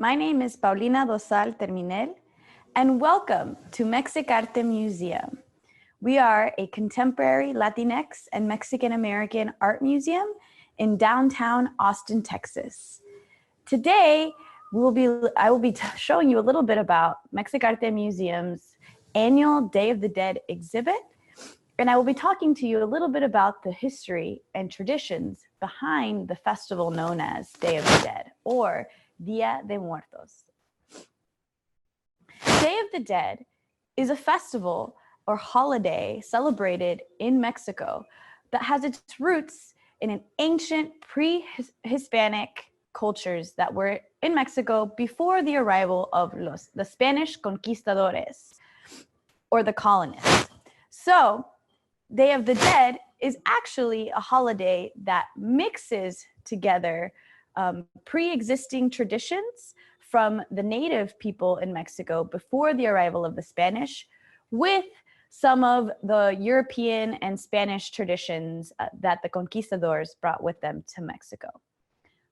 My name is Paulina Dosal Terminel, and welcome to Mexic-Arte Museum. We are a contemporary Latinx and Mexican-American art museum in downtown Austin, Texas. Today, I will be showing you a little bit about Mexic-Arte Museum's annual Day of the Dead exhibit, and I will be talking to you a little bit about the history and traditions behind the festival known as Day of the Dead, or Dia de Muertos. Day of the Dead is a festival or holiday celebrated in Mexico that has its roots in an ancient pre-Hispanic cultures that were in Mexico before the arrival of the Spanish conquistadores, or the colonists. So, Day of the Dead is actually a holiday that mixes together pre-existing traditions from the native people in Mexico before the arrival of the Spanish with some of the European and Spanish traditions that the conquistadors brought with them to Mexico.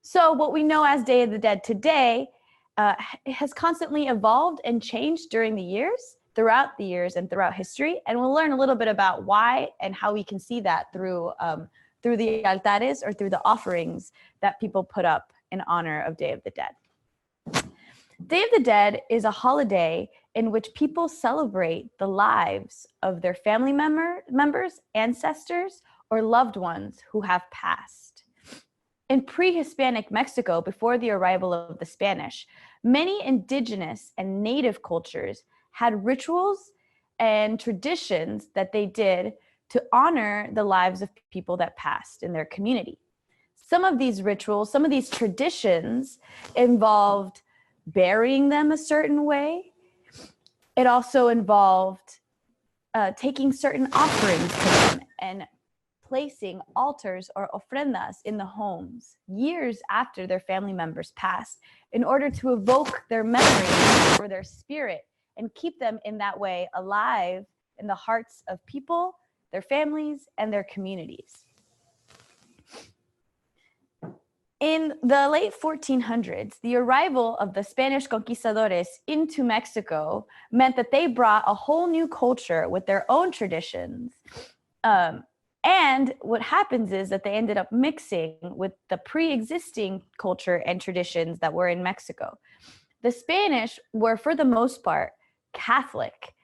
So what we know as Day of the Dead today has constantly evolved and changed throughout the years and throughout history, and we'll learn a little bit about why and how we can see that through the altares, or through the offerings that people put up in honor of Day of the Dead. Day of the Dead is a holiday in which people celebrate the lives of their family members, ancestors, or loved ones who have passed. In pre-Hispanic Mexico, before the arrival of the Spanish, many indigenous and native cultures had rituals and traditions that they did to honor the lives of people that passed in their community. Some of these rituals, some of these traditions involved burying them a certain way. It also involved taking certain offerings to them and placing altars or ofrendas in the homes years after their family members passed in order to evoke their memories or their spirit and keep them in that way alive in the hearts of people, their families, and their communities. In the late 1400s, the arrival of the Spanish conquistadores into Mexico meant that they brought a whole new culture with their own traditions. And what happens is that they ended up mixing with the pre-existing culture and traditions that were in Mexico. The Spanish were, for the most part, Catholic.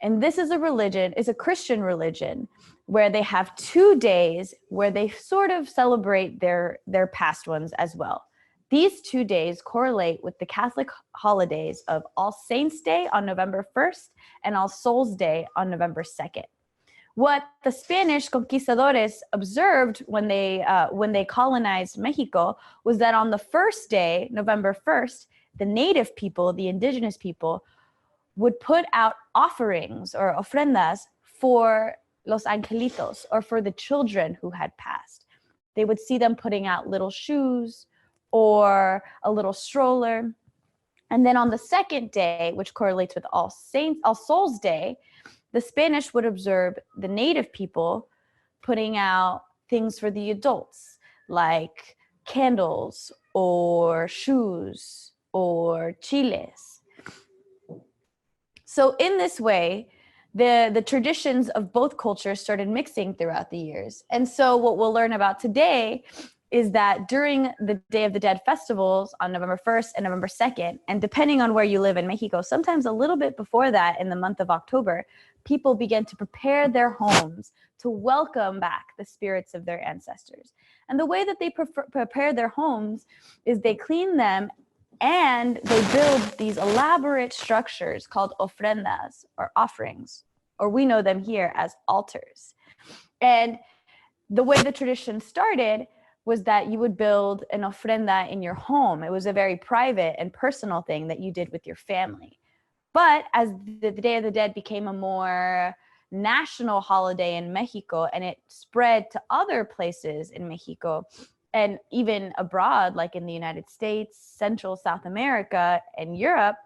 And this is a Christian religion, where they have 2 days where they sort of celebrate their past ones as well. These 2 days correlate with the Catholic holidays of All Saints' Day on November 1st and All Souls' Day on November 2nd. What the Spanish conquistadores observed when they colonized Mexico was that on the first day, November 1st, the native people, the indigenous people, would put out offerings or ofrendas for los angelitos, or for the children who had passed. They would see them putting out little shoes or a little stroller. And then on the second day, which correlates with All Souls' Day, the Spanish would observe the native people putting out things for the adults, like candles or shoes or chiles. So in this way, the traditions of both cultures started mixing throughout the years. And so what we'll learn about today is that during the Day of the Dead festivals on November 1st and November 2nd, and depending on where you live in Mexico, sometimes a little bit before that in the month of October, people begin to prepare their homes to welcome back the spirits of their ancestors. And the way that they prepare their homes is they clean them and they build these elaborate structures called ofrendas, or offerings, or we know them here as altars. And the way the tradition started was that you would build an ofrenda in your home. It was a very private and personal thing that you did with your family. But as the Day of the Dead became a more national holiday in Mexico, and it spread to other places in Mexico, and even abroad, like in the United States, Central, South America, and Europe,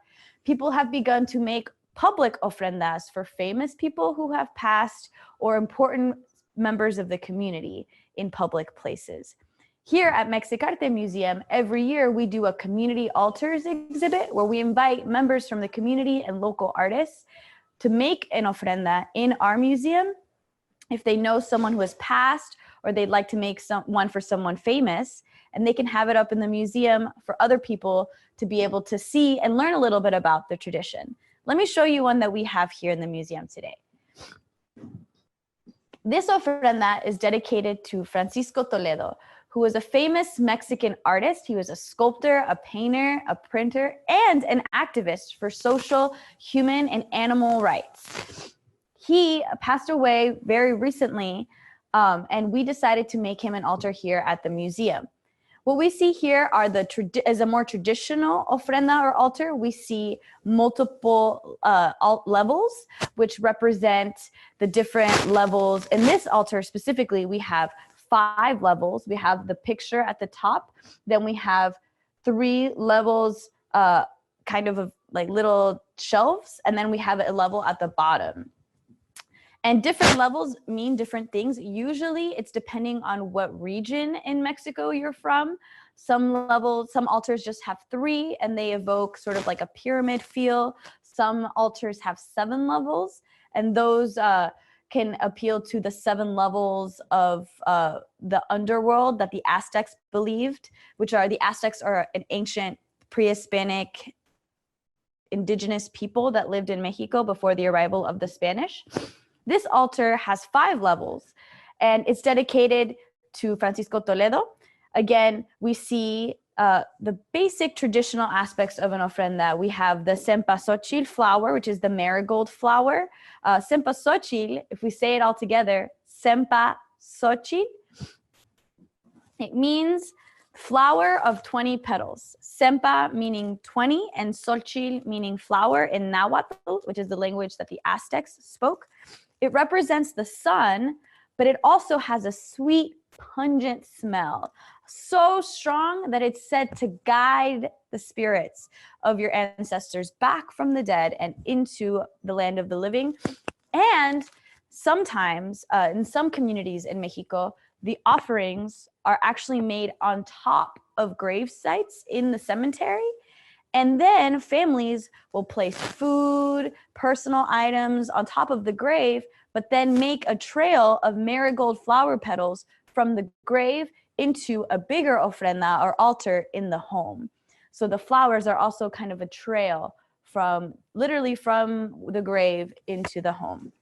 people have begun to make public ofrendas for famous people who have passed or important members of the community in public places. Here at Mexic-Arte Museum, every year we do a community altars exhibit where we invite members from the community and local artists to make an ofrenda in our museum. If they know someone who has passed or they'd like to make one for someone famous, and they can have it up in the museum for other people to be able to see and learn a little bit about the tradition. Let me show you one that we have here in the museum today. This ofrenda is dedicated to Francisco Toledo, who was a famous Mexican artist. He was a sculptor, a painter, a printer, and an activist for social, human, and animal rights. He passed away very recently, and we decided to make him an altar here at the museum. What we see here are is a more traditional ofrenda or altar. We see multiple levels, which represent the different levels. In this altar specifically, we have 5 levels. We have the picture at the top. Then we have 3 levels, kind of like little shelves. And then we have a level at the bottom. And different levels mean different things. Usually it's depending on what region in Mexico you're from. Some altars just have 3 and they evoke sort of like a pyramid feel. Some altars have 7 levels, and those can appeal to the 7 levels of the underworld that the Aztecs believed, the Aztecs are an ancient pre-Hispanic indigenous people that lived in Mexico before the arrival of the Spanish. This altar has 5 levels, and it's dedicated to Francisco Toledo. Again, we see the basic traditional aspects of an ofrenda. We have the cempasúchil flower, which is the marigold flower. Cempasúchil, if we say it all together, cempasúchil, it means flower of 20 petals. Sempa meaning 20, and xochitl meaning flower in Nahuatl, which is the language that the Aztecs spoke. It represents the sun, but it also has a sweet, pungent smell, so strong that it's said to guide the spirits of your ancestors back from the dead and into the land of the living. And sometimes, in some communities in Mexico, the offerings are actually made on top of grave sites in the cemetery. And then families will place food, personal items on top of the grave, but then make a trail of marigold flower petals from the grave into a bigger ofrenda or altar in the home. So the flowers are also kind of a trail literally from the grave into the home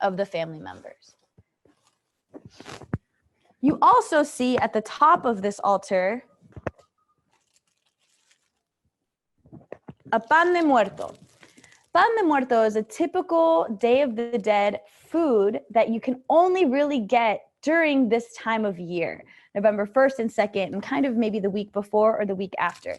of the family members. You also see at the top of this altar a pan de muerto. Pan de muerto is a typical Day of the Dead food that you can only really get during this time of year, November 1st and 2nd, and kind of maybe the week before or the week after.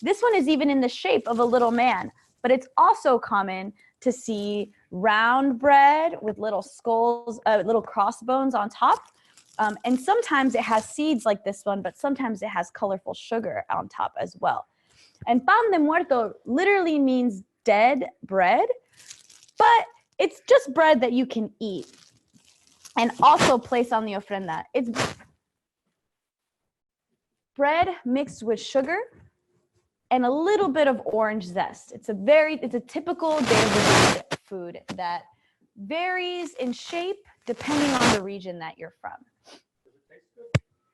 This one is even in the shape of a little man, but it's also common to see round bread with little skulls, little crossbones on top. And sometimes it has seeds like this one, but sometimes it has colorful sugar on top as well. And pan de muerto literally means dead bread, but it's just bread that you can eat and also place on the ofrenda. It's bread mixed with sugar and a little bit of orange zest. It's a typical Day of the Dead food that varies in shape depending on the region that you're from.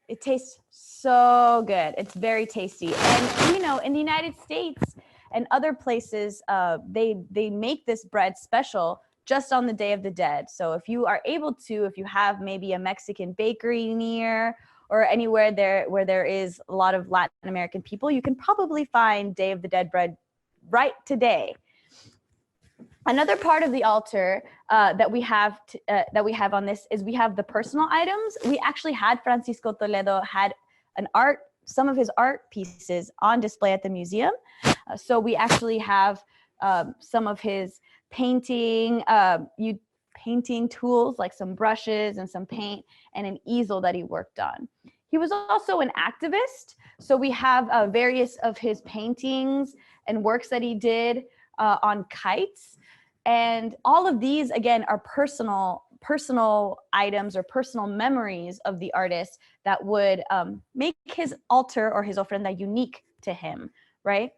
It tastes so good. It's very tasty. And, you know, in the United States and other places, they make this bread special just on the Day of the Dead. So if you are able to, if you have maybe a Mexican bakery near or anywhere where there is a lot of Latin American people, you can probably find Day of the Dead bread right today. Another part of the altar that we have on this is we have the personal items. We actually had Francisco Toledo had some of his art pieces on display at the museum. So we actually have some of his painting tools like some brushes and some paint and an easel that he worked on. He was also an activist. So we have various of his paintings and works that he did on kites. And all of these, again, are personal personal items or personal memories of the artist that would make his altar or his ofrenda unique to him, right?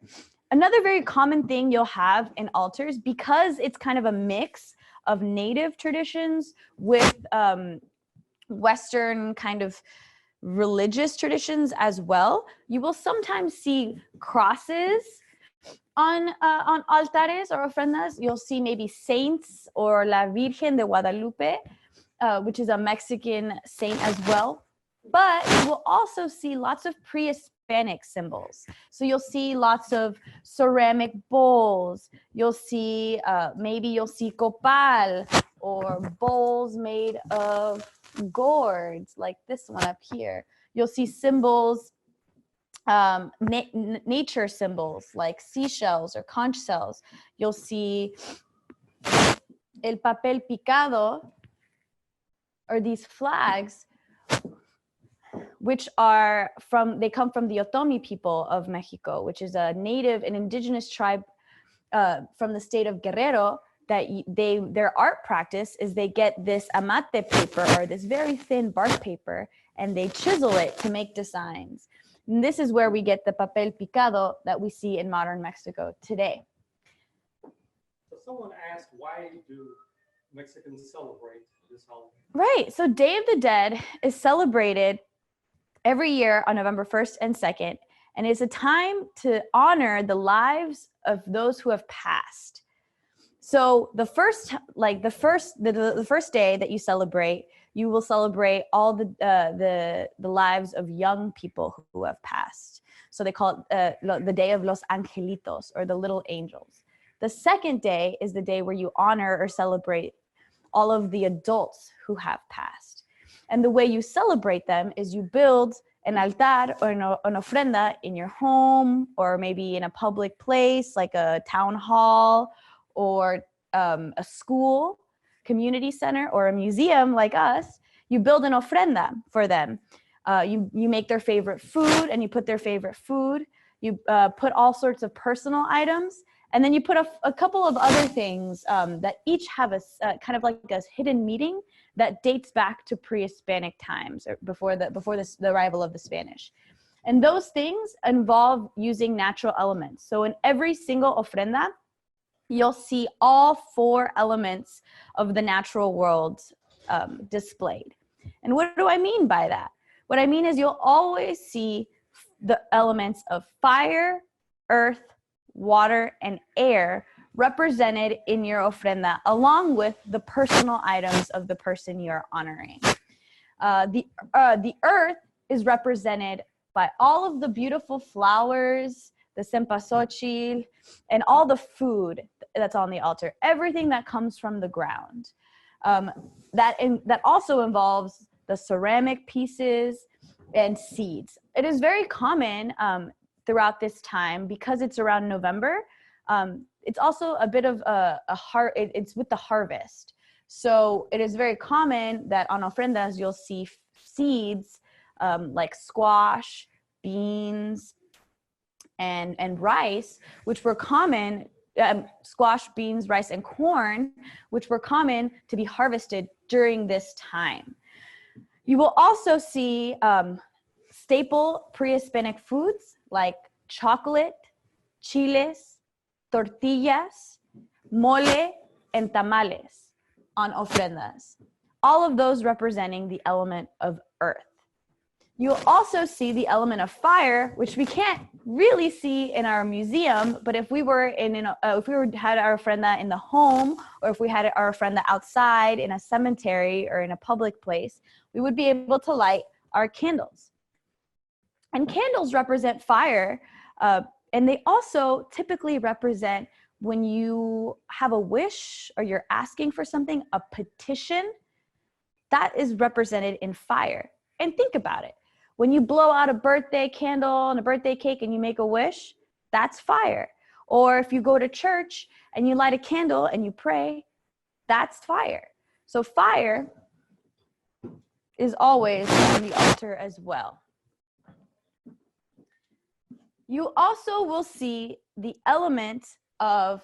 Another very common thing you'll have in altars, because it's kind of a mix of native traditions with Western kind of religious traditions as well, you will sometimes see crosses on altares or ofrendas. You'll see maybe saints or La Virgen de Guadalupe, which is a Mexican saint as well. But you will also see lots of pre-Hispanic symbols. So you'll see lots of ceramic bowls. You'll see, maybe you'll see copal or bowls made of gourds, like this one up here. You'll see symbols, nature symbols like seashells or conch shells. You'll see el papel picado, or these flags, which are they come from the Otomi people of Mexico, which is a native and indigenous tribe from the state of Guerrero, that their art practice is they get this amate paper, or this very thin bark paper, and they chisel it to make designs. And this is where we get the papel picado that we see in modern Mexico today. So someone asked, why do Mexicans celebrate this holiday? Right, so Day of the Dead is celebrated every year on November 1st and 2nd, and it's a time to honor the lives of those who have passed. So the first day that you celebrate, you will celebrate all the lives of young people who have passed. So they call it the Day of Los Angelitos, or the little angels. The second day is the day where you honor or celebrate all of the adults who have passed. And the way you celebrate them is you build an altar or an ofrenda in your home, or maybe in a public place like a town hall, or a school, community center, or a museum like us. You build an ofrenda for them. You make their favorite food, and you put their favorite food. You put all sorts of personal items, and then you put a couple of other things that each have a kind of like a hidden meaning that dates back to pre-Hispanic times, or before the arrival of the Spanish. And those things involve using natural elements. So in every single ofrenda, you'll see all 4 elements of the natural world displayed. And what do I mean by that? What I mean is you'll always see the elements of fire, earth, water, and air represented in your ofrenda, along with the personal items of the person you're honoring. The earth is represented by all of the beautiful flowers, the cempasúchil, and all the food that's on the altar, everything that comes from the ground. That also involves the ceramic pieces and seeds. It is very common throughout this time, because it's around November. It's also a bit of it's with the harvest. So it is very common that on ofrendas, you'll see seeds like squash, beans, and rice, which were common, squash, beans, rice, and corn, which were common to be harvested during this time. You will also see staple pre-Hispanic foods like chocolate, chiles, tortillas, mole, and tamales on ofrendas. All of those representing the element of earth. You'll also see the element of fire, which we can't really see in our museum, but if we had our ofrenda in the home, or if we had our ofrenda outside in a cemetery or in a public place, we would be able to light our candles. And candles represent fire, and they also typically represent when you have a wish or you're asking for something, a petition, that is represented in fire. And think about it. When you blow out a birthday candle and a birthday cake and you make a wish, that's fire. Or if you go to church and you light a candle and you pray, that's fire. So fire is always on the altar as well. You also will see the element of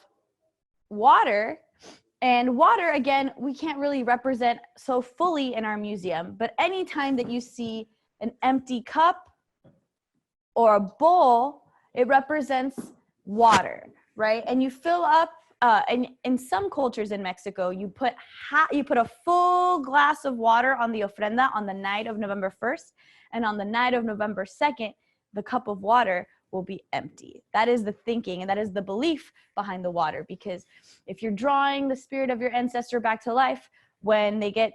water And water, again, we can't really represent so fully in our museum, but anytime that you see an empty cup or a bowl, it represents water, right? And you fill up, and in some cultures in Mexico, you put a full glass of water on the ofrenda on the night of November 1st, and on the night of November 2nd, the cup of water will be empty. That is the thinking, and that is the belief behind the water, because if you're drawing the spirit of your ancestor back to life, when they get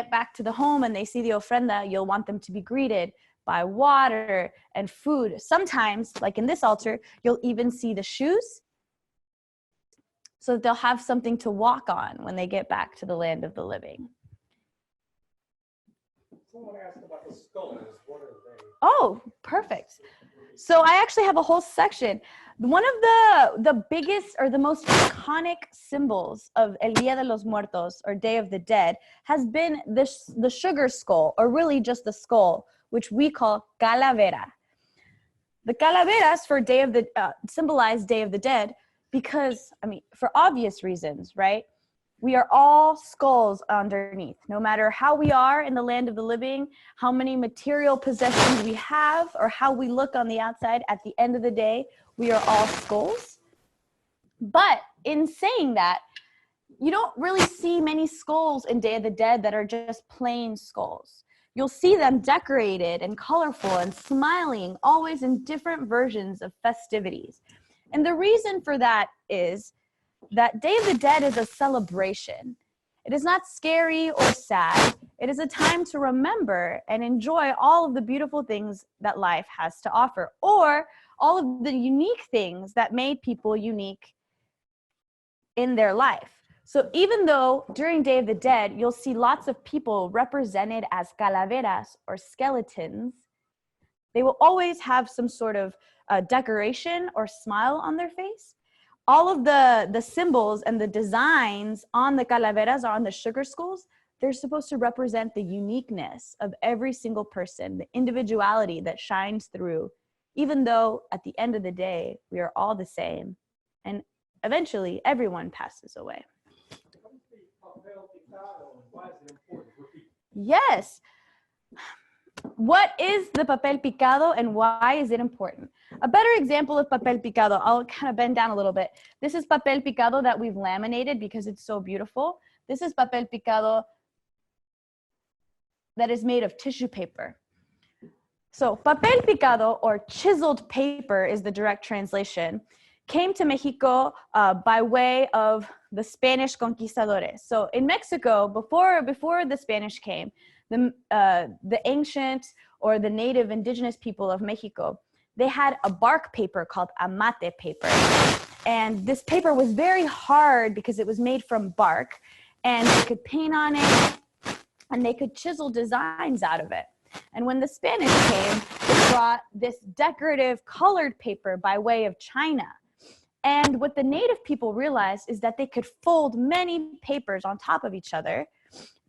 back to the home and they see the ofrenda, you'll want them to be greeted by water and food. Sometimes, like in this altar, you'll even see the shoes, so that they'll have something to walk on when they get back to the land of the living. Someone asked about the skulls. What are they? Oh, perfect. So I actually have a whole section. One of the biggest or the most iconic symbols of El Día de los Muertos, or Day of the Dead, has been the sugar skull, or really just the skull, which we call calavera. The calaveras for symbolize Day of the Dead because, I mean, for obvious reasons, right? We are all skulls underneath. No matter how we are in the land of the living, how many material possessions we have, or how we look on the outside, at the end of the day, we are all skulls. But in saying that, you don't really see many skulls in Day of the Dead that are just plain skulls. You'll see them decorated and colorful and smiling, always in different versions of festivities. And the reason for that is that Day of the Dead is a celebration. It is not scary or sad. It is a time to remember and enjoy all of the beautiful things that life has to offer, or all of the unique things that made people unique in their life. So even though during Day of the Dead, you'll see lots of people represented as calaveras or skeletons, they will always have some sort of decoration or smile on their face. All of the symbols and the designs on the calaveras, or on the sugar skulls, they're supposed to represent the uniqueness of every single person, the individuality that shines through, even though at the end of the day, we are all the same. And eventually, everyone passes away. Yes. What is the papel picado and why is it important? A better example of papel picado, I'll kind of bend down a little bit. This is papel picado that we've laminated because it's so beautiful. This is papel picado that is made of tissue paper. So papel picado, or chiseled paper is the direct translation, came to Mexico by way of the Spanish conquistadores. So in Mexico, before the Spanish came, the ancient or the native indigenous people of Mexico, they had a bark paper called amate paper. And this paper was very hard because it was made from bark, and they could paint on it and they could chisel designs out of it. And when the Spanish came, they brought this decorative colored paper by way of China. And what the native people realized is that they could fold many papers on top of each other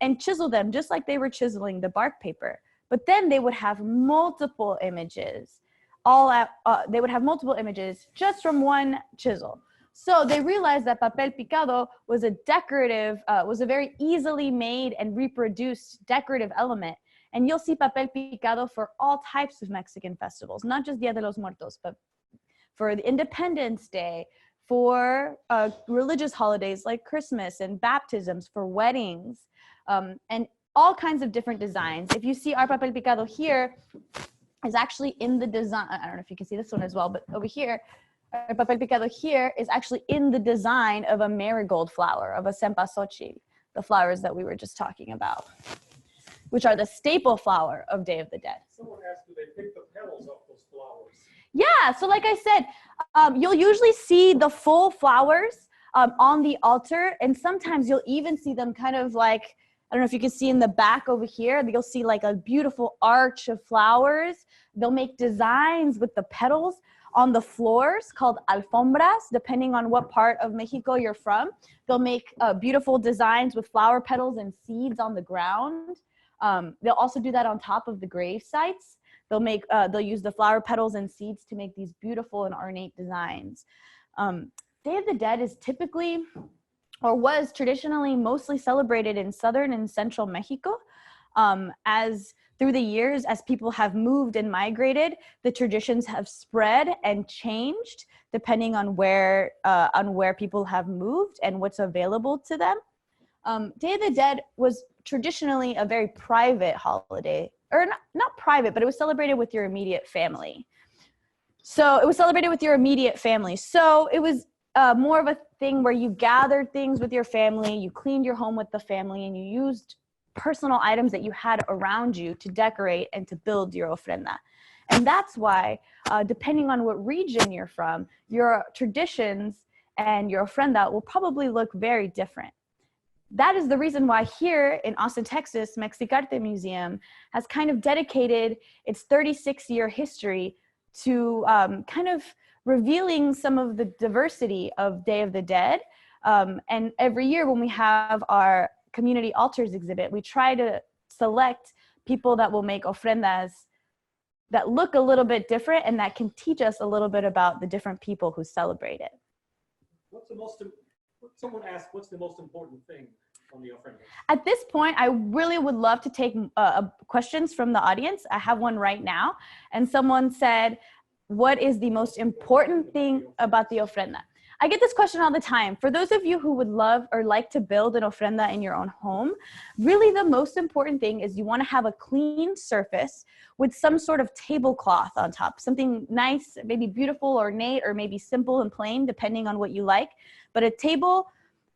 and chisel them just like they were chiseling the bark paper. But then they would have multiple images. They would have multiple images just from one chisel. So they realized that papel picado was a very easily made and reproduced decorative element. And you'll see papel picado for all types of Mexican festivals, not just Dia de los Muertos, but for the Independence Day, for religious holidays like Christmas and baptisms, for weddings, and all kinds of different designs. If you see our papel picado here, is actually in the design. I don't know if you can see this one as well, but over here, our papel picado here is actually in the design of a marigold flower, of a cempasúchil, the flowers that we were just talking about, which are the staple flower of Day of the Dead. Someone asked, do they pick the petals off those flowers? Yeah, so like I said, you'll usually see the full flowers on the altar, and sometimes you'll even see them kind of like, I don't know if you can see in the back over here, you'll see like a beautiful arch of flowers. They'll make designs with the petals on the floors called alfombras, depending on what part of Mexico you're from. They'll make beautiful designs with flower petals and seeds on the ground. They'll also do that on top of the grave sites. They'll use the flower petals and seeds to make these beautiful and ornate designs. Day of the Dead is typically or was traditionally mostly celebrated in southern and central Mexico. As through the years, as people have moved and migrated, the traditions have spread and changed depending on where people have moved and what's available to them. Day of the Dead was traditionally a very private holiday, or not private, but it was celebrated with your immediate family. So it was celebrated with your immediate family. So it was more of a thing where you gathered things with your family, you cleaned your home with the family, and you used personal items that you had around you to decorate and to build your ofrenda. And that's why, depending on what region you're from, your traditions and your ofrenda will probably look very different. That is the reason why here in Austin, Texas, Mexic-Arte Museum has kind of dedicated its 36-year history to kind of revealing some of the diversity of Day of the Dead. And every year when we have our community altars exhibit, we try to select people that will make ofrendas that look a little bit different and that can teach us a little bit about the different people who celebrate it. Someone asked, what's the most important thing on the ofrenda? At this point, I really would love to take questions from the audience. I have one right now. And someone said, what is the most important thing about the ofrenda? I get this question all the time. For those of you who would love or like to build an ofrenda in your own home, really the most important thing is you want to have a clean surface with some sort of tablecloth on top, something nice, maybe beautiful, ornate, or maybe simple and plain, depending on what you like. But a table,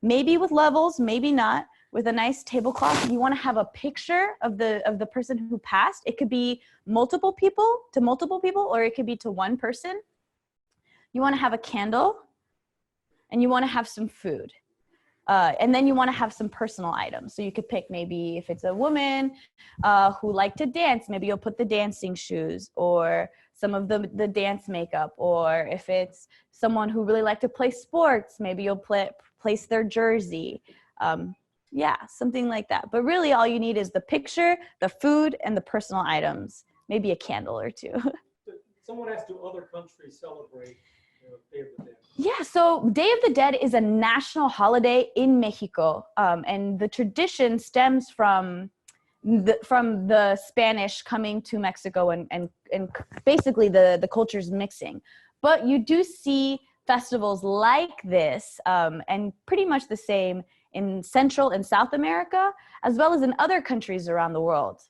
maybe with levels, maybe not, with a nice tablecloth. You want to have a picture of the person who passed. It could be multiple people, or it could be to one person. You want to have a candle, and you want to have some food. And then you want to have some personal items. So you could pick, maybe if it's a woman who liked to dance, maybe you'll put the dancing shoes or some of the dance makeup. Or if it's someone who really liked to play sports, maybe you'll place their jersey. Yeah, something like that. But really all you need is the picture, the food, and the personal items, maybe a candle or two. Someone asked, do other countries celebrate Day of the Dead? Yeah, so Day of the Dead is a national holiday in Mexico, and the tradition stems from the Spanish coming to Mexico and basically the cultures mixing. But you do see festivals like this and pretty much the same in Central and South America, as well as in other countries around the world.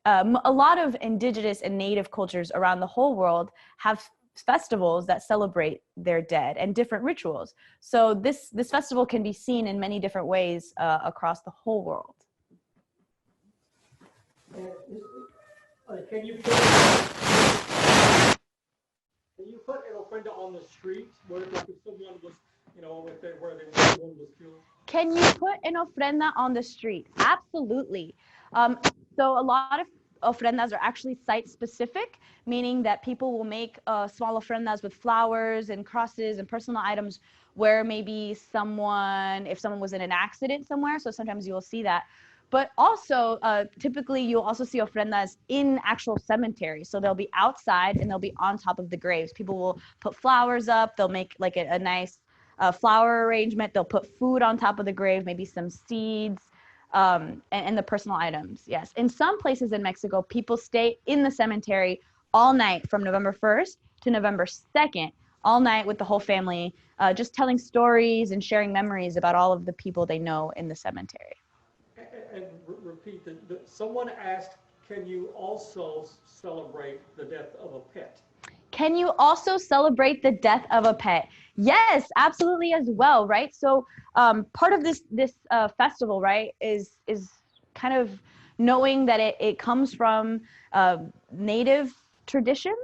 A lot of indigenous and native cultures around the whole world have festivals that celebrate their dead and different rituals. So this festival can be seen in many different ways across the whole world. Can you put an ofrenda on the street where someone was, where one was killed? Can you put an ofrenda on the street? Absolutely. So a lot of ofrendas are actually site-specific, meaning that people will make small ofrendas with flowers and crosses and personal items where maybe if someone was in an accident somewhere, so sometimes you will see that. But also, typically you'll also see ofrendas in actual cemeteries. So they'll be outside and they'll be on top of the graves. People will put flowers up, they'll make like a nice flower arrangement, they'll put food on top of the grave, maybe some seeds, and the personal items. Yes, in some places in Mexico, people stay in the cemetery all night from November 1st to November 2nd, all night with the whole family, just telling stories and sharing memories about all of the people they know in the cemetery. And repeat, someone asked, can you also celebrate the death of a pet? Can you also celebrate the death of a pet? Yes, absolutely as well, right? So part of this festival, right, is kind of knowing that it comes from native traditions,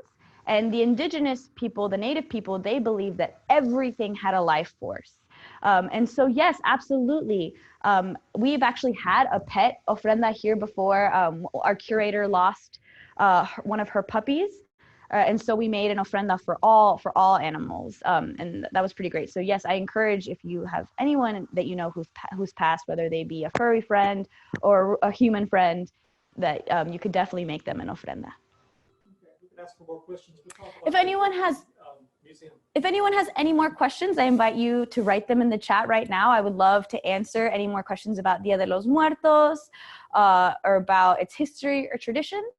and the indigenous people, the native people, they believe that everything had a life force. And so, yes, absolutely. We've actually had a pet ofrenda here before. Our curator lost one of her puppies. And so we made an ofrenda for all animals, and that was pretty great. So yes, I encourage, if you have anyone that you know who's passed, whether they be a furry friend or a human friend, that you could definitely make them an ofrenda. Okay, we can ask for more questions. If anyone has, Museum. If anyone has any more questions, I invite you to write them in the chat right now. I would love to answer any more questions about Dia de los Muertos or about its history or traditions.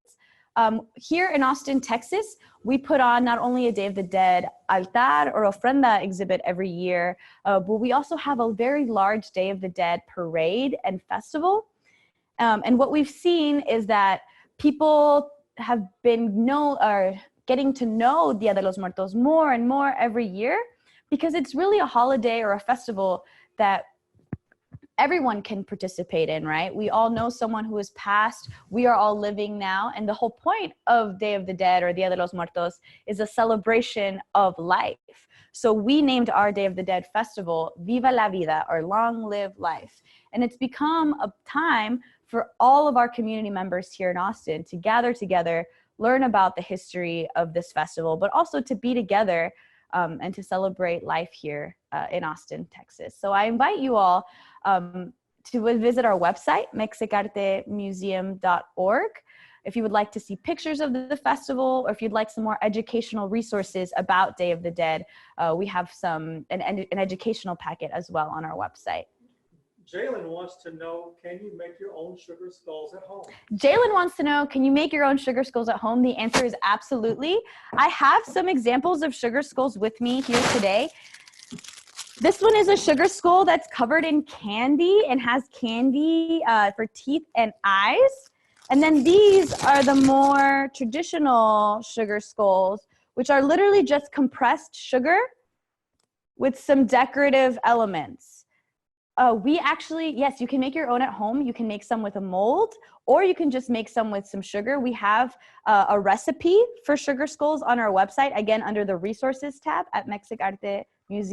Here in Austin, Texas, we put on not only a Day of the Dead altar or ofrenda exhibit every year, but we also have a very large Day of the Dead parade and festival. And what we've seen is that people have been getting to know Dia de los Muertos more and more every year, because it's really a holiday or a festival that everyone can participate in, right? We all know someone who has passed. We are all living now. And the whole point of Day of the Dead or Dia de los Muertos is a celebration of life. So we named our Day of the Dead festival Viva la Vida, or Long Live Life. And it's become a time for all of our community members here in Austin to gather together, learn about the history of this festival, but also to be together and to celebrate life here in Austin, Texas. So I invite you all to visit our website, Mexic-Arte if you would like to see pictures of the festival, or if you'd like some more educational resources about Day of the Dead, we have an educational packet as well on our website. Jalen wants to know, can you make your own sugar skulls at home? Jalen wants to know, can you make your own sugar skulls at home? The answer is absolutely. I have some examples of sugar skulls with me here today. This one is a sugar skull that's covered in candy and has candy for teeth and eyes. And then these are the more traditional sugar skulls, which are literally just compressed sugar with some decorative elements. We actually, yes, you can make your own at home. You can make some with a mold, or you can just make some with some sugar. We have a recipe for sugar skulls on our website, again, under the resources tab at Mexic-Arte And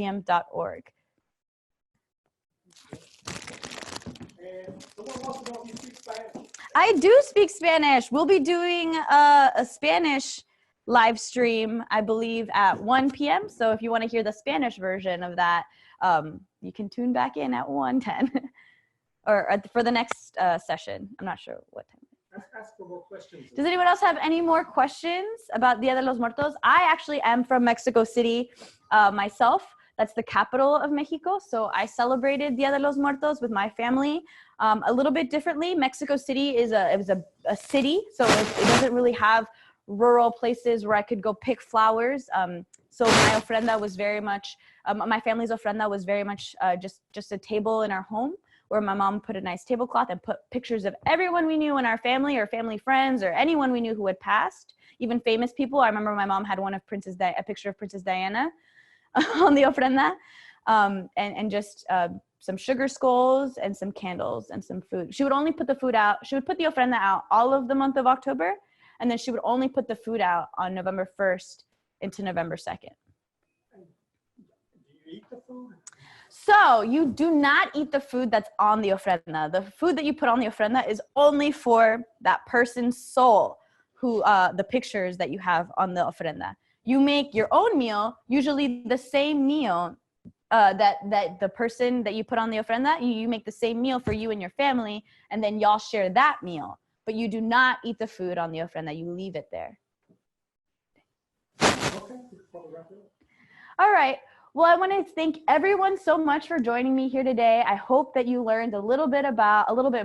someone wants to know if you speak Spanish. I do speak Spanish. We'll be doing a Spanish live stream, I believe, at 1 p.m. So if you want to hear the Spanish version of that, you can tune back in at 1:10 or for the next session. I'm not sure what time. Ask for more questions. Does anyone else have any more questions about Dia de los Muertos? I actually am from Mexico City myself. That's the capital of Mexico. So I celebrated Dia de los Muertos with my family a little bit differently. Mexico City is a city, so it doesn't really have rural places where I could go pick flowers. So my ofrenda was very much, my family's ofrenda was very much just a table in our home where my mom put a nice tablecloth and put pictures of everyone we knew in our family or family friends or anyone we knew who had passed, even famous people. I remember my mom had one of a picture of Princess Diana on the ofrenda, and just some sugar skulls and some candles and some food. She would only put the food out. She would put the ofrenda out all of the month of October, and then she would only put the food out on November 1st into November 2nd. Do you eat the food? So you do not eat the food that's on the ofrenda. The food that you put on the ofrenda is only for that person's soul, who the pictures that you have on the ofrenda. You make your own meal, usually the same meal that the person that you put on the ofrenda, you make the same meal for you and your family, and then y'all share that meal. But you do not eat the food on the ofrenda. You leave it there. Okay. All right. Well, I want to thank everyone so much for joining me here today. I hope that you learned a little bit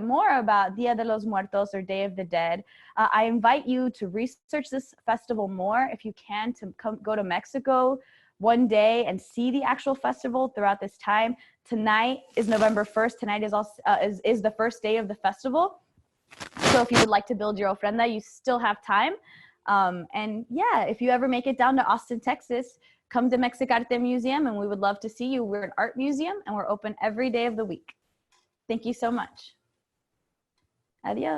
more about Dia de los Muertos, or Day of the Dead. I invite you to research this festival more if you can, to go to Mexico one day and see the actual festival throughout this time. Tonight is November 1st. Tonight is also is the first day of the festival. So if you would like to build your ofrenda, you still have time. And yeah, if you ever make it down to Austin, Texas, come to Mexic-Arte Museum, and we would love to see you. We're an art museum, and we're open every day of the week. Thank you so much. Adios.